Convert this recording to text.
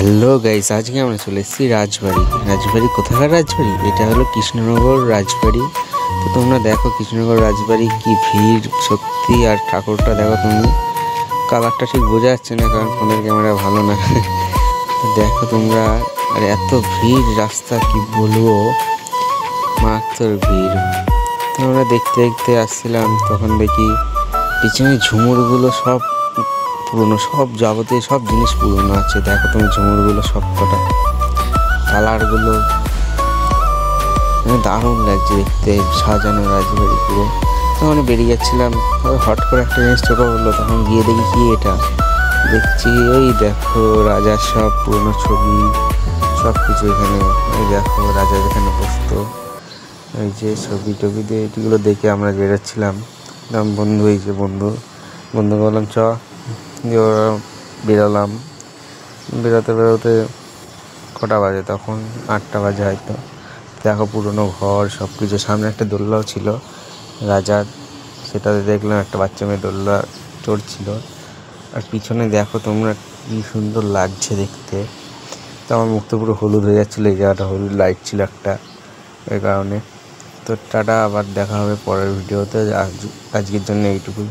Hello guys, আজকে আমরা চলে এসেছি রাজবাড়ি। কোথাকার রাজবাড়ি? এটা হলো কৃষ্ণনগর রাজবাড়ি। তো তোমরা দেখো কৃষ্ণনগর রাজবাড়ি কি ভিড় সত্যি। আর ঠাকুরটা দেখো তুমি, কালারটা ঠিক বোঝা যাচ্ছে না কারণ ফোনের ক্যামেরা ভালো না। দেখো তোমরা, আর এত ভিড়, রাস্তা কি বলবো, মারাত্মক ভিড়। তো আমরা দেখতে দেখতে আসছিলাম, তখন দেখি পিছনে ঝুমুরগুলো সব পুরনো, সব যাবতীয় সব জিনিস পুরনো আছে। দেখো তুমি ঝুমুরগুলো সব কটা, কালারগুলো দারুণ লাগছে দেখতে, সাজানো রাজবাড়ি পুরো। তখন বেরিয়ে যাচ্ছিলাম, হট করে একটা জিনিস চোখে পড়লো, তখন গিয়ে দেখি কি এটা, দেখছি ওই দেখো রাজার সব পুরনো ছবি, সব কিছু এখানে। ওই দেখো রাজা যেখানে বসতো, ওই যে ছবি টবি দিয়ে এটিগুলো দেখে আমরা বেরোচ্ছিলাম। বন্ধু, এই যে বন্ধু বললাম চ, দিয়ে ওরা বেরোলাম। বেরোতে কটা বাজে, তখন 8টা বাজে হয়তো। দেখো পুরনো ঘর সব কিছু, সামনে একটা দোলনাও ছিল রাজার, সেটাতে দেখলাম একটা বাচ্চা মেয়ে দোলনা চড়ছিল। আর পিছনে দেখো তোমরা কি সুন্দর লাগছে দেখতে। তো আমার মুখটা পুরো হলুদ হয়ে যাচ্ছিলো, এই জায়গাটা হলুদ লাইট ছিল একটা, ওই কারণে। তো টাটা, আবার দেখা হবে পরের ভিডিওতে। আজকের জন্য এইটুকুই।